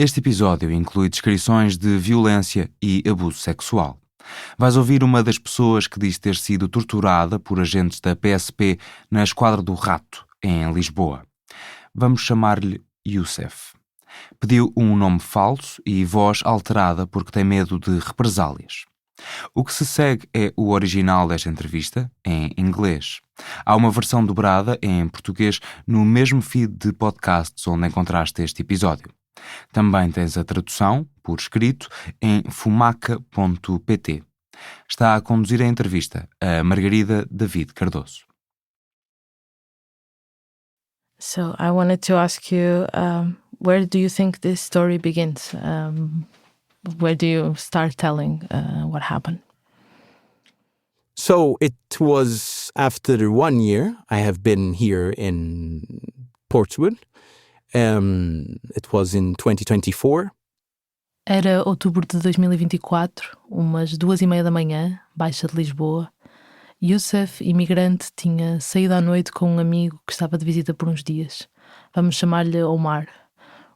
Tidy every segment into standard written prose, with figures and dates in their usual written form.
Este episódio inclui descrições de violência e abuso sexual. Vais ouvir uma das pessoas que diz ter sido torturada por agentes da PSP na Esquadra do Rato, em Lisboa. Vamos chamar-lhe Youssef. Pediu um nome falso e voz alterada porque tem medo de represálias. O que se segue é o original desta entrevista, em inglês. Há uma versão dobrada em português no mesmo feed de podcasts onde encontraste este episódio. Também tens a tradução, por escrito, em fumaca.pt. Está a conduzir a entrevista a Margarida David Cardoso. So I wanted to ask you, where do you think this story begins? Where do you start telling what happened? So it was after 1 year. I have been here in Portugal. It was in 2024. Era outubro de 2024, umas 2:30 da manhã, Baixa de Lisboa. Youssef, imigrante, tinha saído à noite com um amigo que estava de visita por uns dias. Vamos chamar-lhe Omar.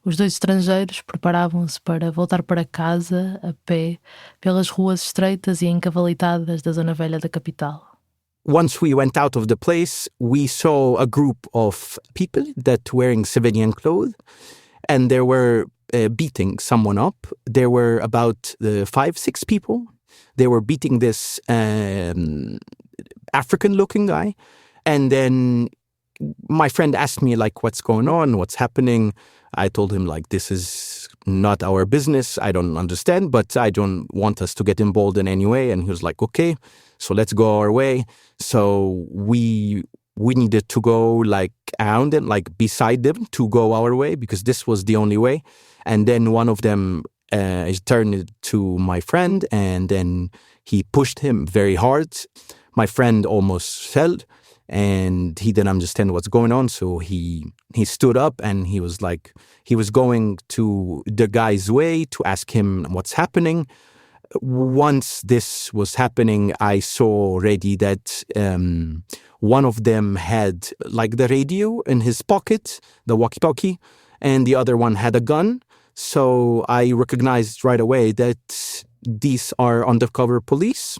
Os dois estrangeiros preparavam-se para voltar para casa, a pé, pelas ruas estreitas e encavalitadas da zona velha da capital. Once we went out of the place, we saw a group of people that wearing civilian clothes, and they were beating someone up. There were about 5-6 people. They were beating this African-looking guy. And then my friend asked me, like, what's going on? What's happening? I told him, like, this is not our business. I don't understand, but I don't want us to get involved in any way. And he was like, okay, so let's go our way. So we needed to go, like, around them, like, beside them to go our way, because this was the only way. And then one of them turned to my friend, and then he pushed him very hard. My friend almost fell, and he didn't understand what's going on. So he stood up, and he was like, he was going to the guy's way to ask him what's happening. Once this was happening, I saw already that one of them had, like, the radio in his pocket, the walkie-talkie, and the other one had a gun. So I recognized right away that these are undercover police.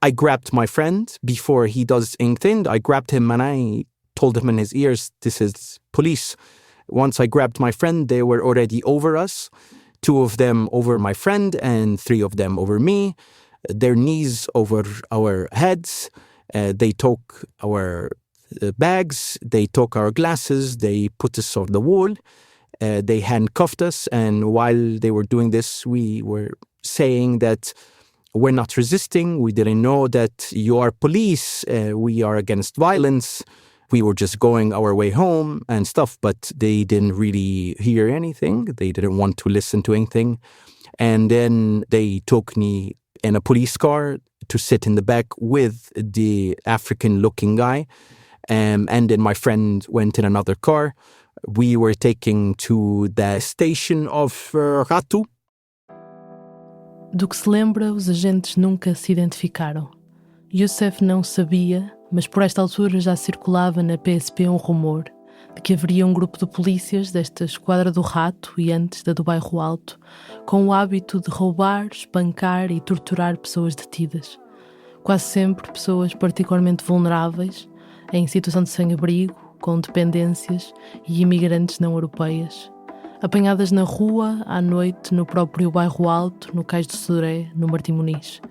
I grabbed my friend before he does anything. I grabbed him and I told him in his ears, this is police. Once I grabbed my friend, they were already over us. 2 of them over my friend and 3 of them over me. Their knees over our heads. They took our bags. They took our glasses. They put us on the wall. They handcuffed us. And while they were doing this, we were saying that we're not resisting. We didn't know that you are police. We are against violence. We were just going our way home and stuff, but they didn't really hear anything. They didn't want to listen to anything. And then they took me in a police car to sit in the back with the African-looking guy. And then my friend went in another car. We were taken to the station of Rato. Do que se lembra, os agentes nunca se identificaram. Youssef não sabia, mas por esta altura já circulava na PSP um rumor de que haveria um grupo de polícias desta Esquadra do Rato e antes da do Bairro Alto, com o hábito de roubar, espancar e torturar pessoas detidas. Quase sempre pessoas particularmente vulneráveis, em situação de sem-abrigo, com dependências e imigrantes não europeias, apanhadas na rua, à noite, no próprio Bairro Alto, no Cais de Sodré, no Martim Moniz.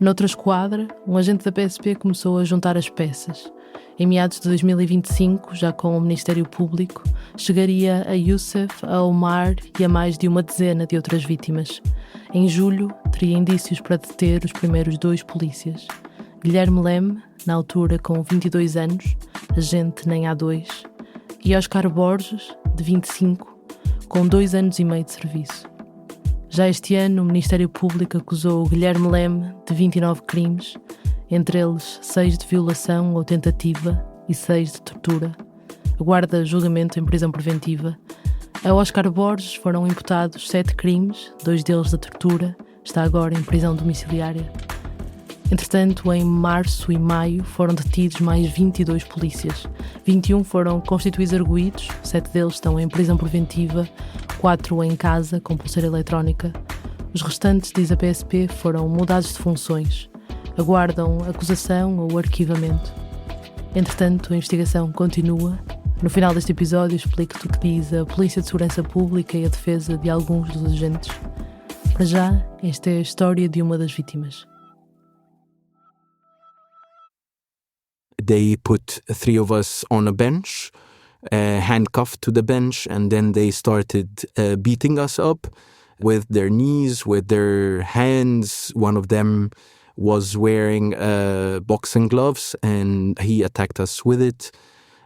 Noutra esquadra, um agente da PSP começou a juntar as peças. Em meados de 2025, já com o Ministério Público, chegaria a Youssef, a Omar e a mais de uma dezena de outras vítimas. Em julho, teria indícios para deter os primeiros 2 polícias. Guilherme Leme, na altura com 22 anos, agente nem A2, e Oscar Borges, de 25, com 2 anos e meio de serviço. Já este ano, o Ministério Público acusou o Guilherme Leme de 29 crimes, entre eles 6 de violação ou tentativa e 6 de tortura. Aguarda julgamento em prisão preventiva. A Oscar Borges foram imputados 7 crimes, 2 deles de tortura, está agora em prisão domiciliária. Entretanto, em março e maio foram detidos mais 22 polícias. 21 foram constituídos arguidos, 7 deles estão em prisão preventiva, 4 em casa com pulseira eletrónica. Os restantes, diz a PSP, foram mudados de funções. Aguardam acusação ou arquivamento. Entretanto, a investigação continua. No final deste episódio explico-te o que diz a Polícia de Segurança Pública e a defesa de alguns dos agentes. Para já, esta é a história de uma das vítimas. They put 3 of us on a bench, handcuffed to the bench, and then they started beating us up with their knees, with their hands. One of them was wearing boxing gloves, and he attacked us with it.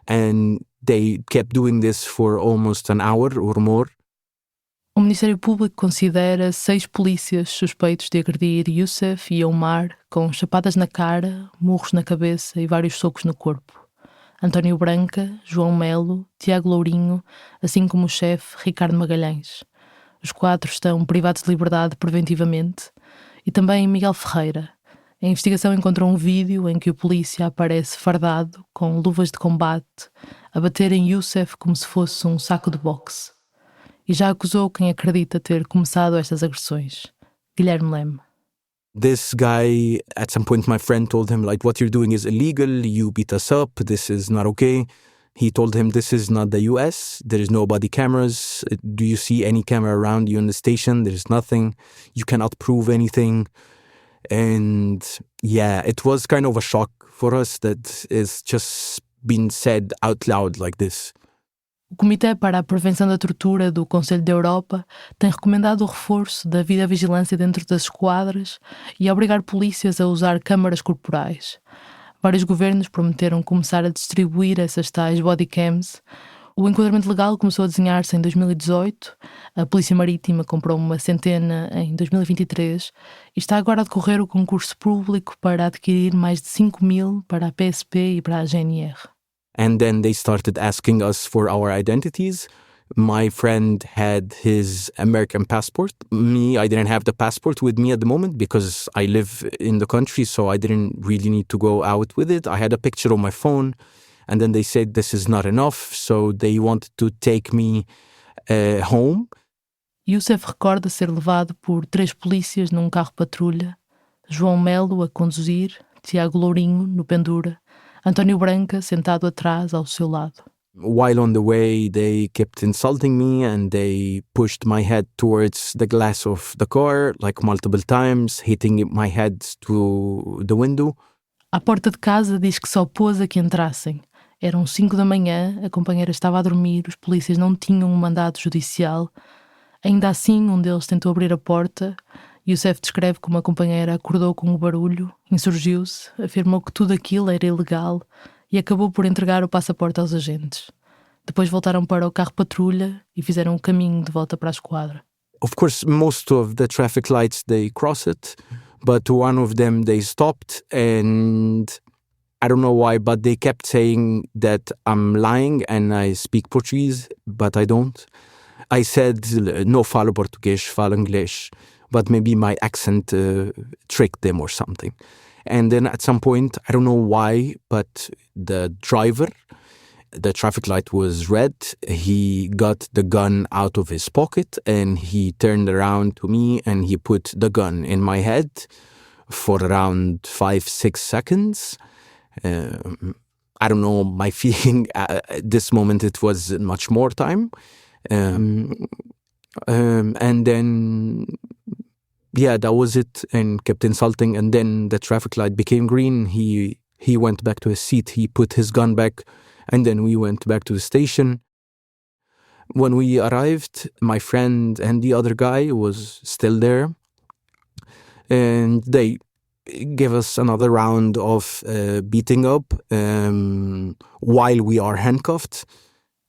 And they kept doing this for almost an hour or more. O Ministério Público considera 6 polícias suspeitos de agredir Youssef e Omar com chapadas na cara, murros na cabeça e vários socos no corpo. António Branca, João Melo, Tiago Lourinho, assim como o chefe Ricardo Magalhães. Os 4 estão privados de liberdade preventivamente. E também Miguel Ferreira. A investigação encontrou um vídeo em que o polícia aparece fardado, com luvas de combate, a bater em Youssef como se fosse um saco de boxe. E já acusou quem acredita ter começado estas agressões, Guilherme Leme. This guy, at some point my friend told him, like, what you're doing is illegal, you beat us up, this is not okay. He told him, this is not the US, there is no body cameras, do you see any camera around you in the station? There is nothing, you cannot prove anything. And yeah, it was kind of a shock for us that it's just been said out loud like this. O Comitê para a Prevenção da Tortura do Conselho da Europa tem recomendado o reforço da videovigilância dentro das esquadras e a obrigar polícias a usar câmaras corporais. Vários governos prometeram começar a distribuir essas tais bodycams. O enquadramento legal começou a desenhar-se em 2018, a Polícia Marítima comprou uma centena em 2023 e está agora a decorrer o concurso público para adquirir mais de 5.000 para a PSP e para a GNR. And then they started asking us for our identities. My friend had his American passport. Me, I didn't have the passport with me at the moment because I live in the country, so I didn't really need to go out with it. I had a picture on my phone, and then they said this is not enough, so they wanted to take me home. Youssef recorda ser levado por 3 polícias num carro patrulha, João Melo a conduzir, Tiago Lourinho no pendura, António Branca sentado atrás ao seu lado. While on the way, they kept insulting me and they pushed my head towards the glass of the car, like multiple times, hitting my head to the window. À porta de casa diz que só pôs a que entrassem. Eram 5 da manhã, a companheira estava a dormir, os polícias não tinham um mandado judicial. Ainda assim, um deles tentou abrir a porta. Youssef descreve como a companheira acordou com o barulho, insurgiu-se, afirmou que tudo aquilo era ilegal e acabou por entregar o passaporte aos agentes. Depois voltaram para o carro patrulha e fizeram o caminho de volta para a esquadra. Of course, most of the traffic lights, they cross it, but one of them, they stopped, and I don't know why, but they kept saying that I'm lying and I speak Portuguese, but I don't. I said, no falo português, falo inglês. But maybe my accent tricked them or something. And then at some point, I don't know why, but the driver, the traffic light was red. He got the gun out of his pocket and he turned around to me and he put the gun in my head for around 5-6 seconds. I don't know, my feeling at this moment, it was much more time. And then, yeah, that was it, and kept insulting. And then the traffic light became green. He went back to his seat. He put his gun back, and then we went back to the station. When we arrived, my friend and the other guy was still there, and they gave us another round of beating up while we are handcuffed.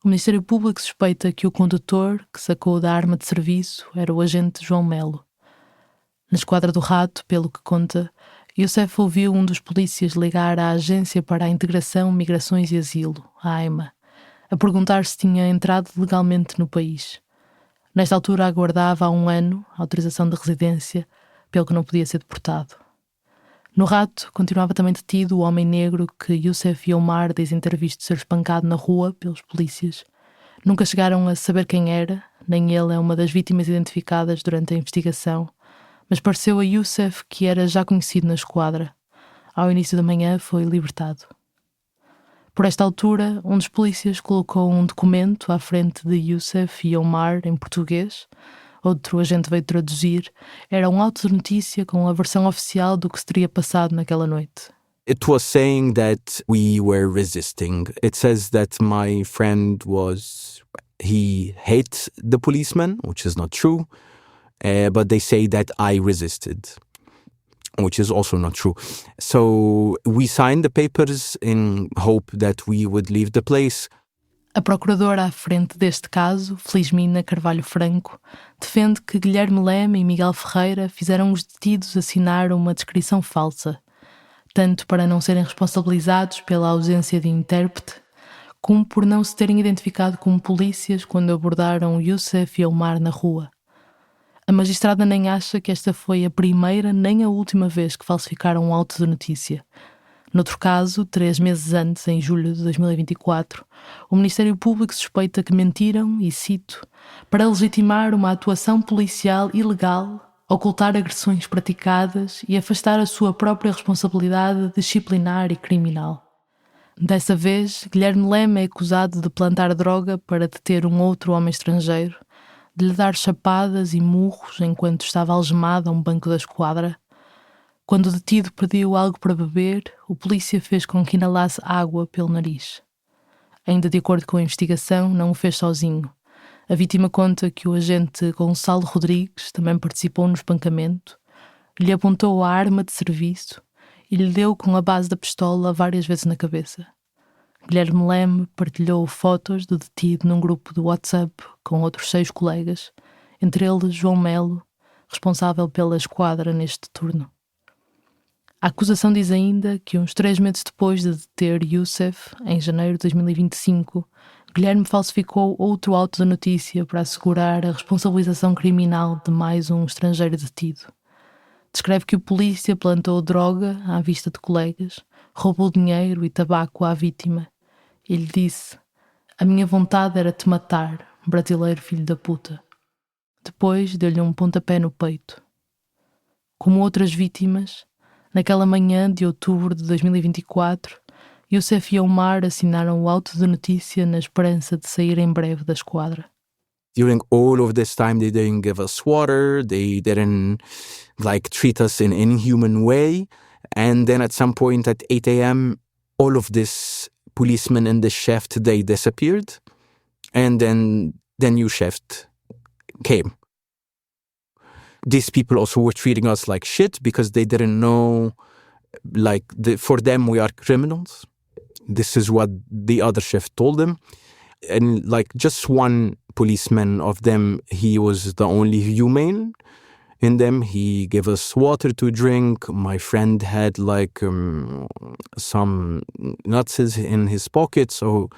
O Ministério Público suspeita que o condutor que sacou da arma de serviço era o agente João Melo. Na esquadra do Rato, pelo que conta, Youssef ouviu um dos polícias ligar à Agência para a Integração, Migrações e Asilo, a AIMA, a perguntar se tinha entrado legalmente no país. Nesta altura aguardava há 1 ano a autorização de residência, pelo que não podia ser deportado. No Rato, continuava também detido o homem negro que Youssef e Omar dizem ter visto ser espancado na rua pelos polícias. Nunca chegaram a saber quem era, nem ele é uma das vítimas identificadas durante a investigação, mas pareceu a Youssef que era já conhecido na esquadra. Ao início da manhã foi libertado. Por esta altura, um dos polícias colocou um documento à frente de Youssef e Omar em português. Outro agente veio traduzir. Era um auto de notícia com a versão oficial do que se teria passado naquela noite. It was saying that we were resisting. It says that my friend he hates the policeman, which is not true. But they say that I resisted, which is also not true. So we signed the papers in hope that we would leave the place. A procuradora à frente deste caso, Felizmina Carvalho Franco, defende que Guilherme Leme e Miguel Ferreira fizeram os detidos assinar uma descrição falsa, tanto para não serem responsabilizados pela ausência de intérprete, como por não se terem identificado como polícias quando abordaram Youssef e Omar na rua. A magistrada nem acha que esta foi a primeira nem a última vez que falsificaram um auto de notícia. Noutro caso, 3 meses antes, em julho de 2024, o Ministério Público suspeita que mentiram, e cito, para legitimar uma atuação policial ilegal, ocultar agressões praticadas e afastar a sua própria responsabilidade disciplinar e criminal. Dessa vez, Guilherme Leme é acusado de plantar droga para deter um outro homem estrangeiro, de lhe dar chapadas e murros enquanto estava algemado a um banco da esquadra. Quando o detido pediu algo para beber, o polícia fez com que inalasse água pelo nariz. Ainda de acordo com a investigação, não o fez sozinho. A vítima conta que o agente Gonçalo Rodrigues também participou no espancamento, lhe apontou a arma de serviço e lhe deu com a base da pistola várias vezes na cabeça. Guilherme Leme partilhou fotos do detido num grupo do WhatsApp com outros 6 colegas, entre eles João Melo, responsável pela esquadra neste turno. A acusação diz ainda que uns 3 meses depois de deter Youssef, em janeiro de 2025, Guilherme falsificou outro auto da notícia para assegurar a responsabilização criminal de mais um estrangeiro detido. Descreve que o polícia plantou droga à vista de colegas, roubou dinheiro e tabaco à vítima. Ele disse: "A minha vontade era te matar, brasileiro filho da puta." Depois deu-lhe um pontapé no peito. Como outras vítimas, naquela manhã de outubro de 2024, Youssef e Omar assinaram o auto de notícia na esperança de sair em breve da esquadra. During all of this time, they didn't give us water, they didn't treat us in any human way. And then at some point at 8 a.m., all of this policemen in the shift, they disappeared. And then the new shift came. These people also were treating us like shit because they didn't know, for them, we are criminals. This is what the other shift told them. And just one policeman of them, he was the only humane in them. He gave us water to drink. My friend had some nuts in his pocket, so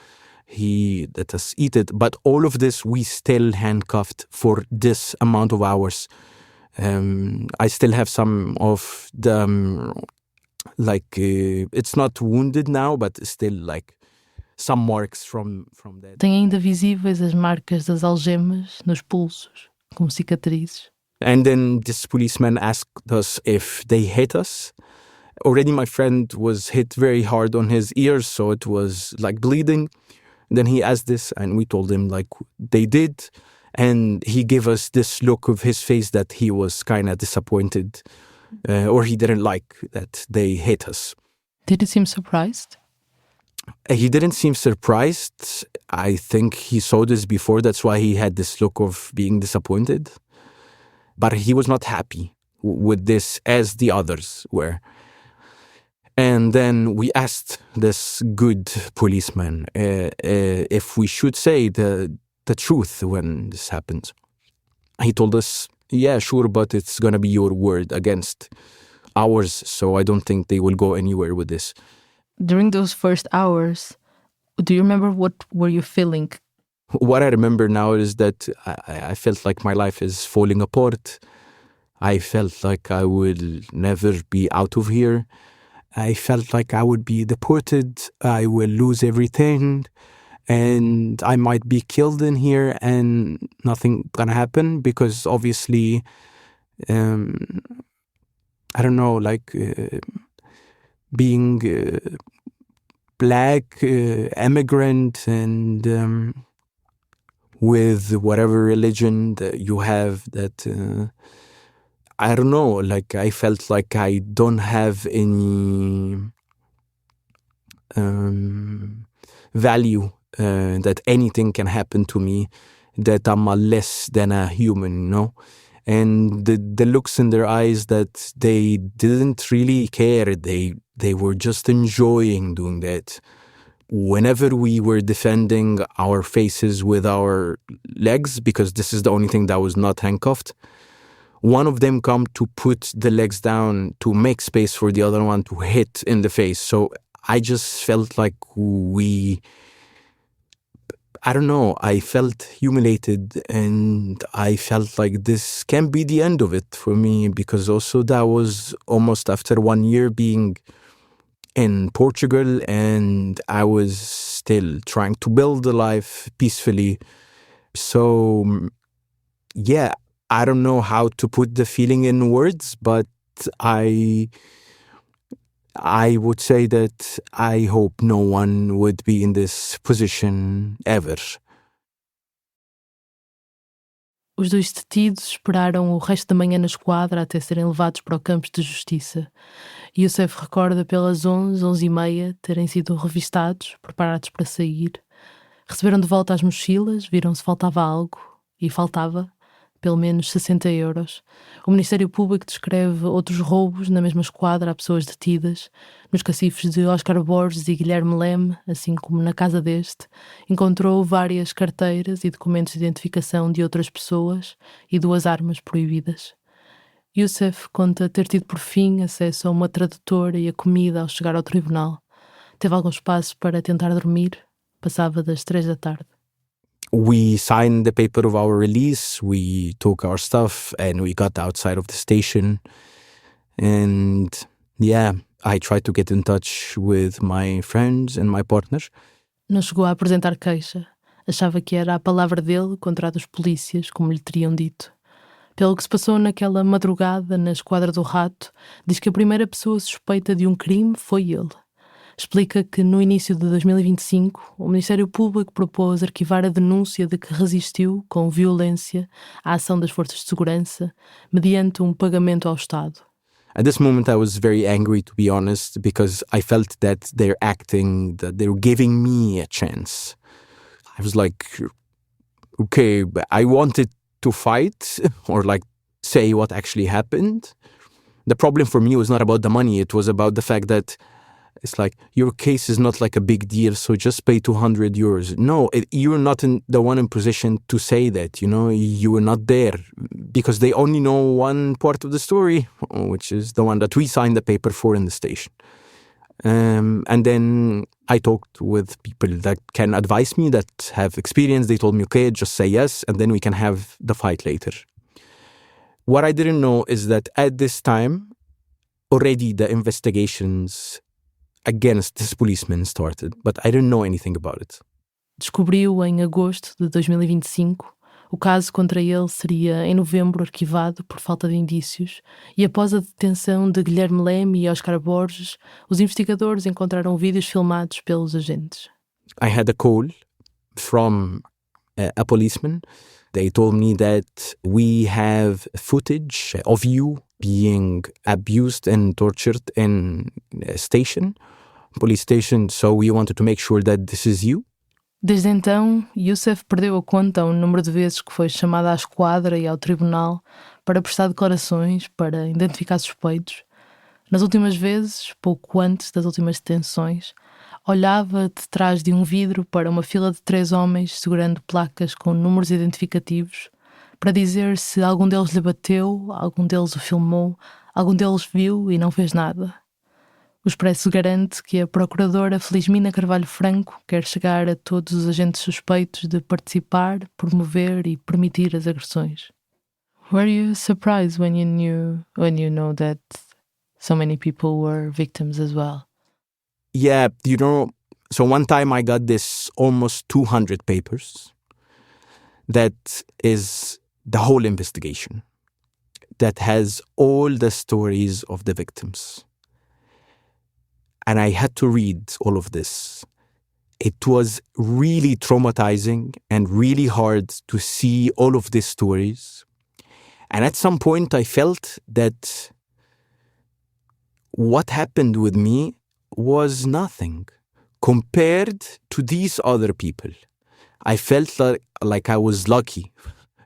he let us eat it. But all of this, we still handcuffed for this amount of hours. I still have some of the, it's not wounded now, but still some marks from that. Tem ainda visíveis as marcas das algemas nos pulsos, como cicatrizes. And then this policeman asked us if they hit us. Already my friend was hit very hard on his ears, so it was bleeding. And then he asked this, and we told him they did. And he gave us this look of his face that he was kind of disappointed, or he didn't like that they hit us. Did he seem surprised? He didn't seem surprised. I think he saw this before. That's why he had this look of being disappointed. But he was not happy with this as the others were. And then we asked this good policeman if we should say the truth when this happens. He told us, yeah, sure, but it's going to be your word against ours, so I don't think they will go anywhere with this. During those first hours, do you remember what were you feeling? What I remember now is that I felt like my life is falling apart. I felt like I will never be out of here. I felt like I would be deported. I will lose everything. and I might be killed in here and nothing gonna happen because obviously, I don't know, like being black, immigrant, and with whatever religion that you have, that I don't know, like I felt like I don't have any value, that anything can happen to me, that I'm a less than a human, you know? And the looks in their eyes, that they didn't really care. They were just enjoying doing that. Whenever we were defending our faces with our legs, because this is the only thing that was not handcuffed, one of them come to put the legs down to make space for the other one to hit in the face. So I just felt like I don't know, I felt humiliated, and I felt like this can be the end of it for me, because also that was almost after 1 year being in Portugal, and I was still trying to build a life peacefully. So, yeah, I don't know how to put the feeling in words, but I would say that I hope no one would be in this position ever. Os dois detidos esperaram o resto da manhã na esquadra até serem levados para o campo de justiça. Youssef recorda pelas 11h30 terem sido revistados, preparados para sair. Receberam de volta as mochilas, viram se faltava algo, e faltava, pelo menos 60 euros. O Ministério Público descreve outros roubos na mesma esquadra a pessoas detidas. Nos cacifes de Óscar Borges e Guilherme Leme, assim como na casa deste, encontrou várias carteiras e documentos de identificação de outras pessoas e 2 armas proibidas. Youssef conta ter tido por fim acesso a uma tradutora e a comida ao chegar ao tribunal. Teve algum espaço para tentar dormir. Passava das 3 da tarde. We signed the paper of our release, we took our stuff, and we got outside of the station. And yeah, I tried to get in touch with my friends and my partner. Não chegou a apresentar queixa. Achava que era a palavra dele contra a dos polícias, como lhe teriam dito. Pelo que se passou naquela madrugada na Esquadra do Rato, diz que a primeira pessoa suspeita de um crime foi ele. Explica que no início de 2025 o Ministério Público propôs arquivar a denúncia de que resistiu com violência à ação das forças de segurança mediante um pagamento ao Estado. At this moment I was very angry, to be honest, because I felt that they're acting, that they're giving me a chance. I was like, okay, I wanted to fight or like say what actually happened. The problem for me was not about the money, it was about the fact that it's like, your case is not like a big deal, so just pay 200 euros. No, you're not the one in position to say that, you know, you were not there, because they only know one part of the story, which is the one that we signed the paper for in the station. And then I talked with people that can advise me, that have experience. They told me, okay, just say yes, and then we can have the fight later. What I didn't know is that at this time, already the investigations against this policeman started, but I didn't know anything about it. Descobriu em agosto de 2025. O caso contra ele seria em novembro arquivado por falta de indícios, e após a detenção de Guilherme Leme e Óscar Borges, os investigadores encontraram vídeos filmados pelos agentes. I had a call from a policeman. They told me that we have footage of you being abused and tortured in a station, police station, so we wanted to make sure that this is you. Desde então, Youssef perdeu a conta ao número de vezes que foi chamado à esquadra e ao tribunal para prestar declarações, para identificar suspeitos. Nas últimas vezes, pouco antes das últimas detenções, olhava de trás de um vidro para uma fila de 3 homens segurando placas com números identificativos para dizer se algum deles lhe bateu, algum deles o filmou, algum deles viu e não fez nada. O Expresso garante que a procuradora Felizmina Carvalho Franco quer chegar a todos os agentes suspeitos de participar, promover e permitir as agressões. Were you surprised when you know that so many people were victims as well? Yeah, you know, So one time I got this almost 200 papers that is the whole investigation, that has all the stories of the victims. And I had to read all of this. It was really traumatizing and really hard to see all of these stories. And at some point I felt that what happened with me was nothing compared to these other people. I felt like I was lucky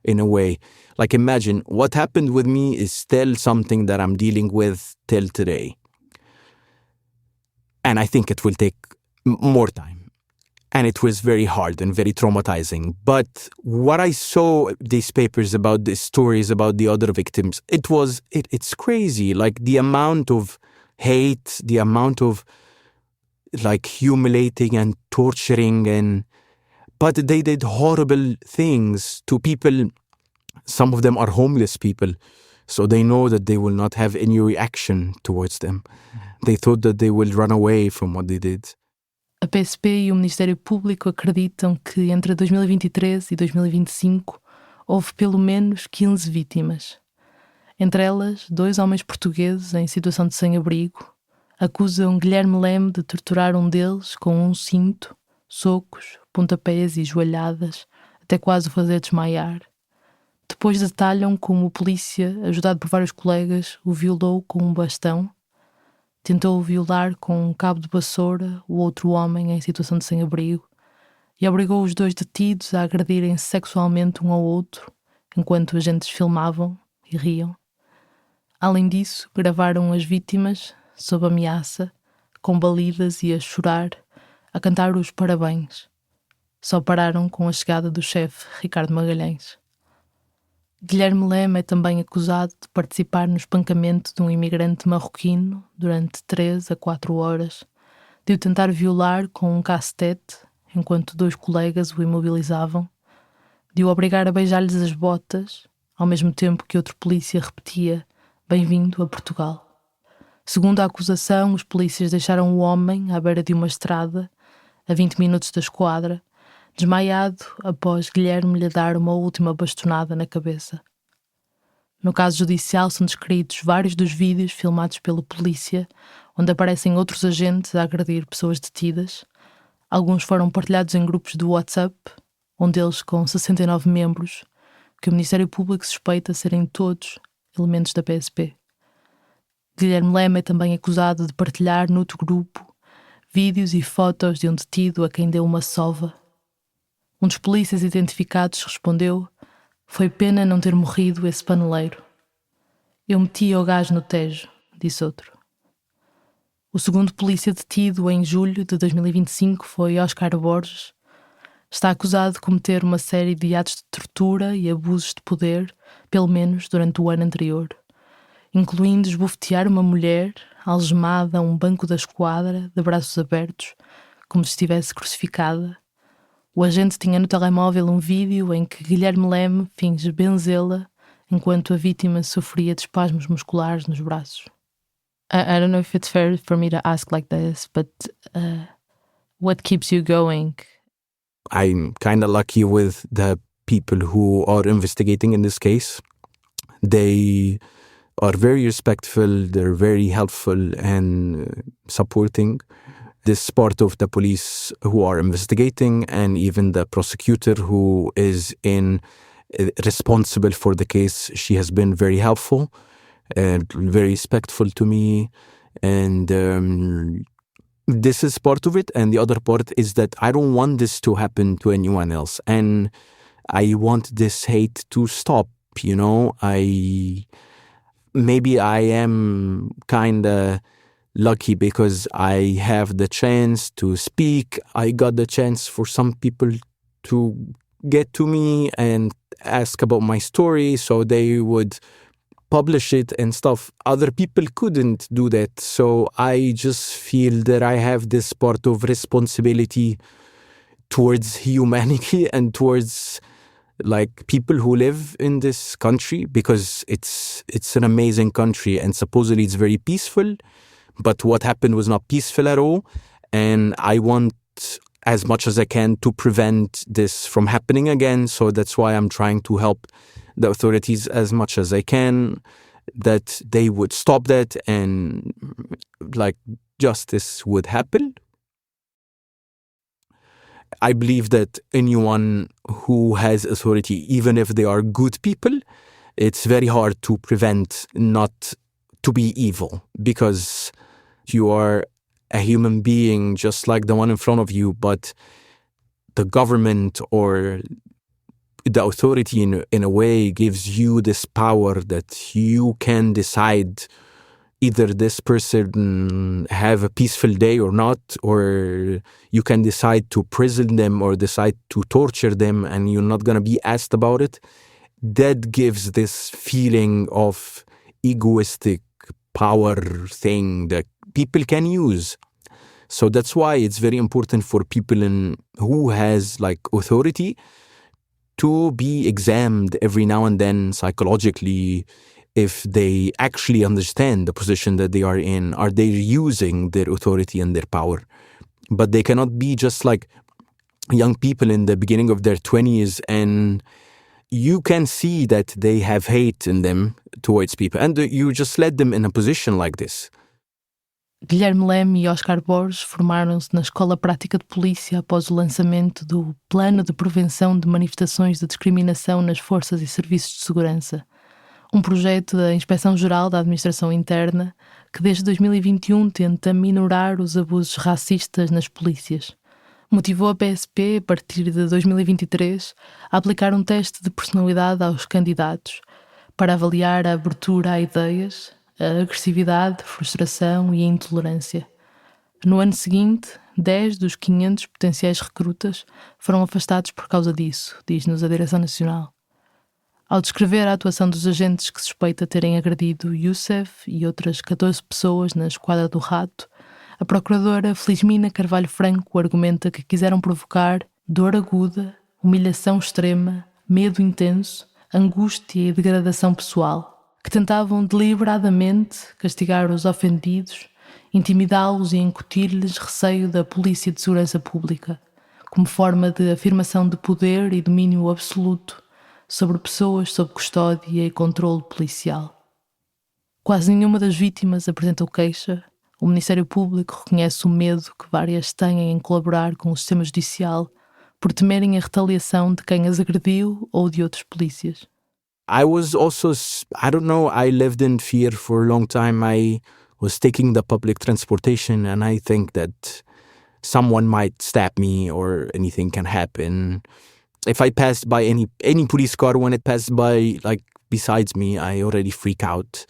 in a way. Like, imagine what happened with me is still something that I'm dealing with till today. And I think it will take more time. And it was very hard and very traumatizing. But what I saw these papers about, these stories about the other victims, it's crazy. Like the amount of hate, the amount of like humiliating and torturing, but they did horrible things to people. Some of them are homeless people, so they know that they will not have any reaction towards them. They thought that they will run away from what they did. A PSP e o Ministério Público acreditam que entre 2023 e 2025 houve pelo menos 15 vítimas. Entre elas, 2 homens portugueses em situação de sem-abrigo acusam Guilherme Leme de torturar um deles com um cinto, socos, pontapés e joelhadas, até quase o fazer desmaiar. Depois detalham como o polícia, ajudado por vários colegas, o violou com um bastão, tentou violar com um cabo de vassoura o outro homem em situação de sem-abrigo e obrigou os 2 detidos a agredirem-se sexualmente um ao outro enquanto agentes filmavam e riam. Além disso, gravaram as vítimas, sob ameaça, combalidas e a chorar, a cantar os parabéns. Só pararam com a chegada do chefe Ricardo Magalhães. Guilherme Leme é também acusado de participar no espancamento de um imigrante marroquino durante 3 a 4 horas, de o tentar violar com um cacetete enquanto 2 colegas o imobilizavam, de o obrigar a beijar-lhes as botas, ao mesmo tempo que outro polícia repetia "Bem-vindo a Portugal". Segundo a acusação, os polícias deixaram o homem à beira de uma estrada, a 20 minutos da esquadra, desmaiado após Guilherme lhe dar uma última bastonada na cabeça. No caso judicial são descritos vários dos vídeos filmados pela polícia, onde aparecem outros agentes a agredir pessoas detidas. Alguns foram partilhados em grupos do WhatsApp, um deles com 69 membros, que o Ministério Público suspeita serem todos elementos da PSP. Guilherme Leme é também acusado de partilhar noutro grupo vídeos e fotos de um detido a quem deu uma sova. Um dos polícias identificados respondeu: "Foi pena não ter morrido esse paneleiro. Eu meti o gás no Tejo", disse outro. O segundo polícia detido em julho de 2025 foi Óscar Borges. Está acusado de cometer uma série de atos de tortura e abusos de poder, pelo menos durante o ano anterior, incluindo esbofetear uma mulher algemada a um banco da esquadra, de braços abertos, como se estivesse crucificada. O agente tinha no telemóvel um vídeo em que Guilherme Leme finge benzê-la enquanto a vítima sofria de espasmos musculares nos braços. I don't know if it's fair for me to ask like this, but what keeps you going? I'm kind of lucky with the people who are investigating in this case. They are very respectful, they're very helpful and supporting. This part of the police who are investigating, and even the prosecutor who is responsible for the case, she has been very helpful and very respectful to me. And this is part of it. And the other part is that I don't want this to happen to anyone else. And I want this hate to stop, you know. Maybe I am kind of lucky because I have the chance to speak. I got the chance for some people to get to me and ask about my story, so they would publish it and stuff. Other people couldn't do that, so I just feel that I have this part of responsibility towards humanity and towards like people who live in this country, because it's an amazing country and supposedly it's very peaceful. But what happened was not peaceful at all. And I want as much as I can to prevent this from happening again. So that's why I'm trying to help the authorities as much as I can, that they would stop that and like justice would happen. I believe that anyone who has authority, even if they are good people, it's very hard to prevent not to be evil, because you are a human being just like the one in front of you, but the government or the authority in a way gives you this power that you can decide either this person have a peaceful day or not, or you can decide to prison them or decide to torture them and you're not going to be asked about it. That gives this feeling of egoistic power thing that people can use. So that's why it's very important for people who has like authority to be examined every now and then psychologically, if they actually understand the position that they are in. Are they using their authority and their power? But they cannot be just like young people in the beginning of their 20s, and you can see that they have hate in them towards people, and you just let them in a position like this. Guilherme Leme e Oscar Borges formaram-se na Escola Prática de Polícia após o lançamento do Plano de Prevenção de Manifestações de Discriminação nas Forças e Serviços de Segurança, um projeto da Inspeção-Geral da Administração Interna que desde 2021 tenta minorar os abusos racistas nas polícias. Motivou a PSP, a partir de 2023, a aplicar um teste de personalidade aos candidatos para avaliar a abertura a ideias, a agressividade, frustração e a intolerância. No ano seguinte, 10 dos 500 potenciais recrutas foram afastados por causa disso, diz-nos a Direção Nacional. Ao descrever a atuação dos agentes que suspeita terem agredido Youssef e outras 14 pessoas na Esquadra do Rato, a procuradora Felizmina Carvalho Franco argumenta que quiseram provocar dor aguda, humilhação extrema, medo intenso, angústia e degradação pessoal, que tentavam deliberadamente castigar os ofendidos, intimidá-los e incutir-lhes receio da Polícia de Segurança Pública, como forma de afirmação de poder e domínio absoluto sobre pessoas sob custódia e controle policial. Quase nenhuma das vítimas apresentou queixa. O Ministério Público reconhece o medo que várias têm em colaborar com o sistema judicial por temerem a retaliação de quem as agrediu ou de outros polícias. I was also, I don't know, I lived in fear for a long time. I was taking the public transportation and I think that someone might stab me or anything can happen. If I passed by any police car, when it passed by, like, besides me, I already freak out.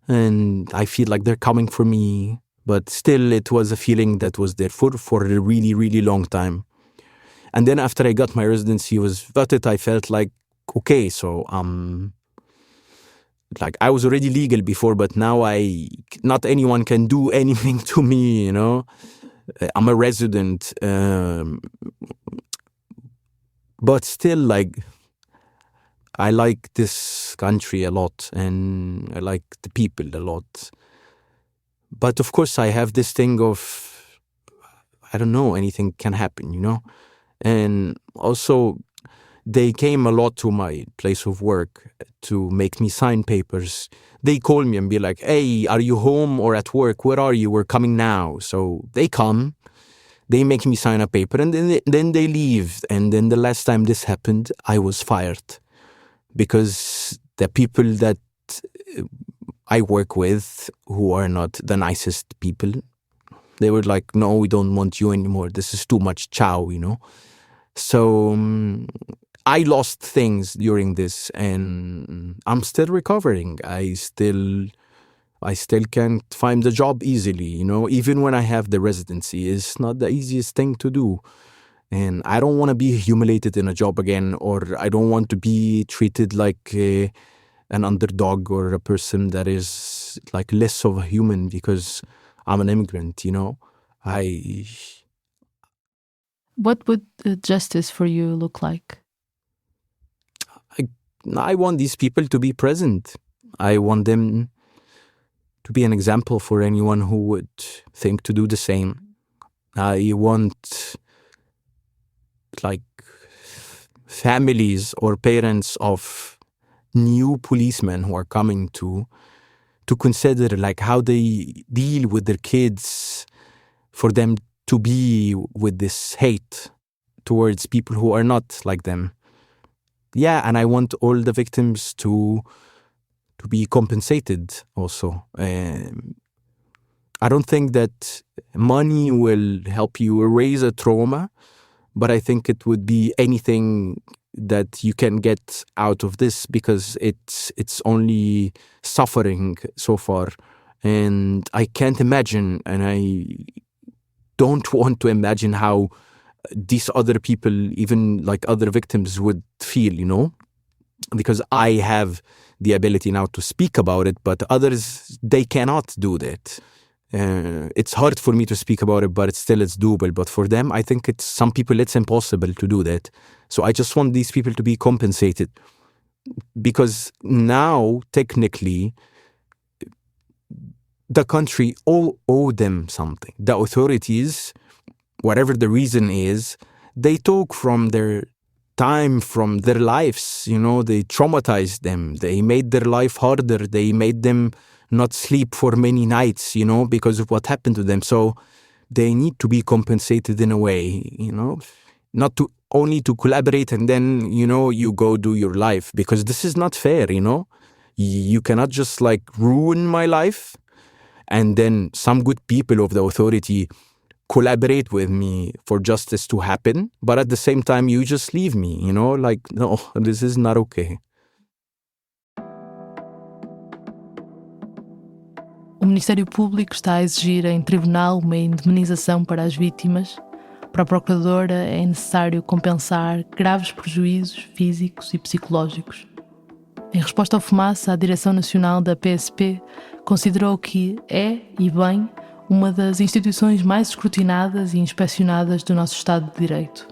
And I feel like they're coming for me. But still, it was a feeling that was there for a really, really long time. And then after I got my residency, I felt like, okay, so like I was already legal before, but now not anyone can do anything to me, you know. I'm a resident, but still, like, I like this country a lot and I like the people a lot. But of course, I have this thing of, I don't know, anything can happen, you know. And also, they came a lot to my place of work to make me sign papers. They call me and be like, hey, are you home or at work? Where are you? We're coming now. So they come, they make me sign a paper, and then they leave. And then the last time this happened, I was fired. Because the people that I work with, who are not the nicest people, they were like, no, we don't want you anymore. This is too much chow, you know. So I lost things during this, and I'm still recovering. I still can't find a job easily, you know. Even when I have the residency, it's not the easiest thing to do. And I don't want to be humiliated in a job again, or I don't want to be treated like an underdog or a person that is like less of a human because I'm an immigrant, you know. What would justice for you look like? I want these people to be present. I want them to be an example for anyone who would think to do the same. I want like families or parents of new policemen who are coming to consider like how they deal with their kids, for them to be with this hate towards people who are not like them. Yeah, and I want all the victims to be compensated also. I don't think that money will help you erase a trauma, but I think it would be anything that you can get out of this, because it's only suffering so far. And I can't imagine, and I don't want to imagine how these other people, even like other victims, would feel, because I have the ability now to speak about it, but others, they cannot do that. It's hard for me to speak about it, but it's doable. But for them, I think some people, it's impossible to do that. So I just want these people to be compensated, because now, technically, the country all owe them something. The authorities, whatever the reason is, they took from their time, from their lives, they traumatized them. They made their life harder. They made them not sleep for many nights, because of what happened to them. So they need to be compensated in a way, not to only to collaborate and then, you go do your life, because this is not fair, You cannot just like ruin my life and then some good people of the authority collaborate with me for justice to happen, but at the same time you just leave me, no, this is not okay. O Ministério Público está a exigir em tribunal uma indemnização para as vítimas. Para a Procuradora é necessário compensar graves prejuízos físicos e psicológicos. Em resposta ao Fumaça, a Direção Nacional da PSP considerou que é, e bem, uma das instituições mais escrutinadas e inspecionadas do nosso Estado de Direito.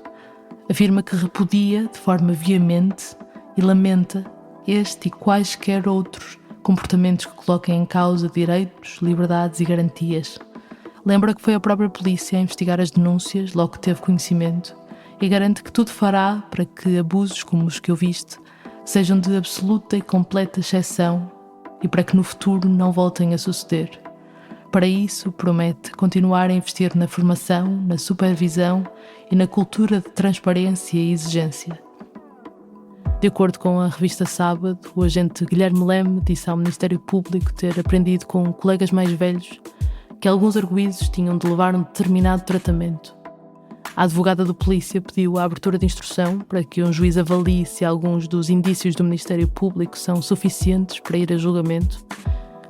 Afirma que repudia de forma veemente e lamenta este e quaisquer outros comportamentos que coloquem em causa direitos, liberdades e garantias. Lembra que foi a própria polícia a investigar as denúncias logo que teve conhecimento e garante que tudo fará para que abusos como os que ouviste sejam de absoluta e completa exceção e para que no futuro não voltem a suceder. Para isso, promete continuar a investir na formação, na supervisão e na cultura de transparência e exigência. De acordo com a revista Sábado, o agente Guilherme Leme disse ao Ministério Público ter aprendido com colegas mais velhos que alguns arguídos tinham de levar um determinado tratamento. A advogada do polícia pediu a abertura de instrução para que um juiz avalie se alguns dos indícios do Ministério Público são suficientes para ir a julgamento.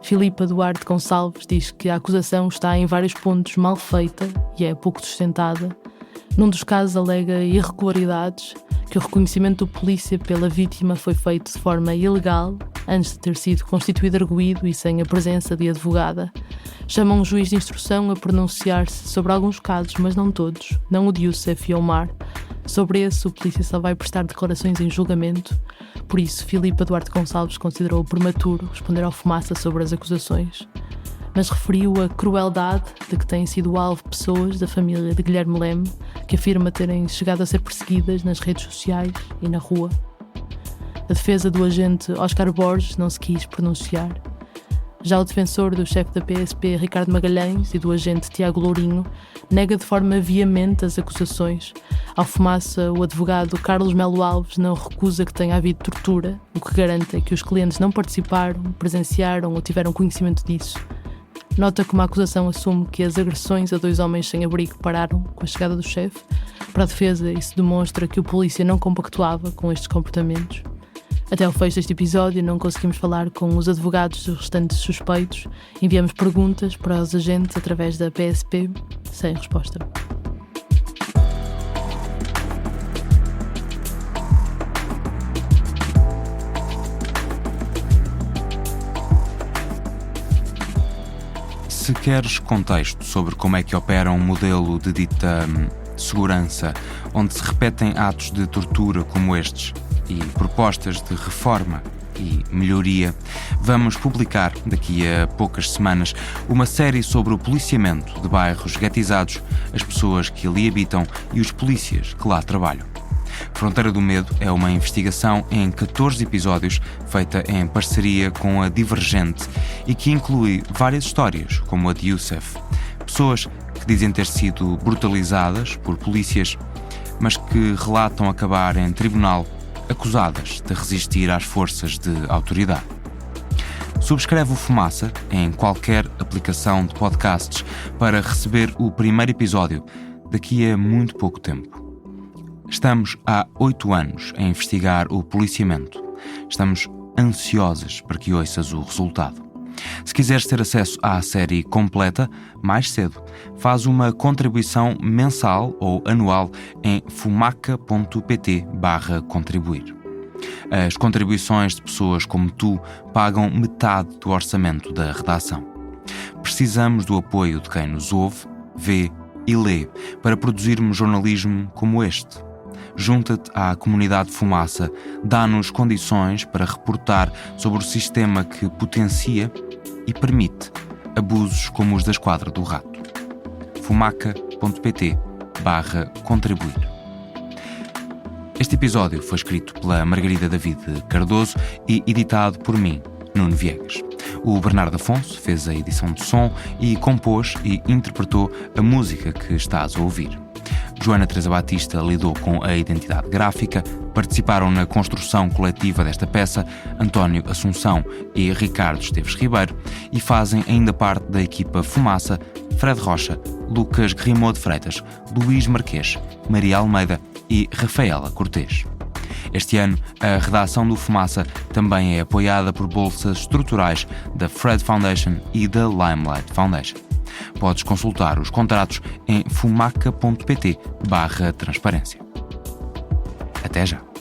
Filipa Duarte Gonçalves diz que a acusação está em vários pontos mal feita e é pouco sustentada. Num dos casos alega irregularidades, que o reconhecimento do polícia pela vítima foi feito de forma ilegal, antes de ter sido constituído arguido e sem a presença de advogada. Chama um juiz de instrução a pronunciar-se sobre alguns casos, mas não todos, não o de Youssef e Omar. Sobre esse, o polícia só vai prestar declarações em julgamento. Por isso, Filipa Duarte Gonçalves considerou prematuro responder ao Fumaça sobre as acusações, mas referiu a crueldade de que têm sido alvo pessoas da família de Guilherme Leme, que afirma terem chegado a ser perseguidas nas redes sociais e na rua. A defesa do agente Oscar Borges não se quis pronunciar. Já o defensor do chefe da PSP, Ricardo Magalhães, e do agente Tiago Lourinho, nega de forma veemente as acusações. Ao Fumaça, o advogado Carlos Melo Alves não recusa que tenha havido tortura, o que garante é que os clientes não participaram, presenciaram ou tiveram conhecimento disso. Nota como a acusação assume que as agressões a 2 homens sem abrigo pararam com a chegada do chefe. Para a defesa, isso demonstra que o polícia não compactuava com estes comportamentos. Até ao fecho deste episódio, não conseguimos falar com os advogados dos restantes suspeitos. Enviamos perguntas para os agentes através da PSP, sem resposta. Se queres contexto sobre como é que opera um modelo de dita segurança, onde se repetem atos de tortura como estes e propostas de reforma e melhoria, vamos publicar, daqui a poucas semanas, uma série sobre o policiamento de bairros guetizados, as pessoas que ali habitam e os polícias que lá trabalham. Fronteira do Medo é uma investigação em 14 episódios, feita em parceria com a Divergente e que inclui várias histórias, como a de Youssef. Pessoas que dizem ter sido brutalizadas por polícias, mas que relatam acabar em tribunal acusadas de resistir às forças de autoridade. Subscreve o Fumaça em qualquer aplicação de podcasts para receber o primeiro episódio daqui a muito pouco tempo. Estamos há 8 anos a investigar o policiamento. Estamos ansiosos para que ouças o resultado. Se quiseres ter acesso à série completa, mais cedo, faz uma contribuição mensal ou anual em fumaca.pt/contribuir. As contribuições de pessoas como tu pagam metade do orçamento da redação. Precisamos do apoio de quem nos ouve, vê e lê para produzirmos jornalismo como este. Junta-te à comunidade Fumaça, dá-nos condições para reportar sobre o sistema que potencia e permite abusos como os da Esquadra do Rato. fumaca.pt/contribuir. Este episódio foi escrito pela Margarida David Cardoso e editado por mim, Nuno Viegas. O Bernardo Afonso fez a edição de som e compôs e interpretou a música que estás a ouvir. Joana Teresa Batista lidou com a identidade gráfica, participaram na construção coletiva desta peça António Assunção e Ricardo Esteves Ribeiro e fazem ainda parte da equipa Fumaça Fred Rocha, Lucas Grimaud de Freitas, Luís Marquês, Maria Almeida e Rafaela Cortês. Este ano, a redação do Fumaça também é apoiada por bolsas estruturais da Fred Foundation e da Limelight Foundation. Podes consultar os contratos em fumaca.pt/transparência. Até já!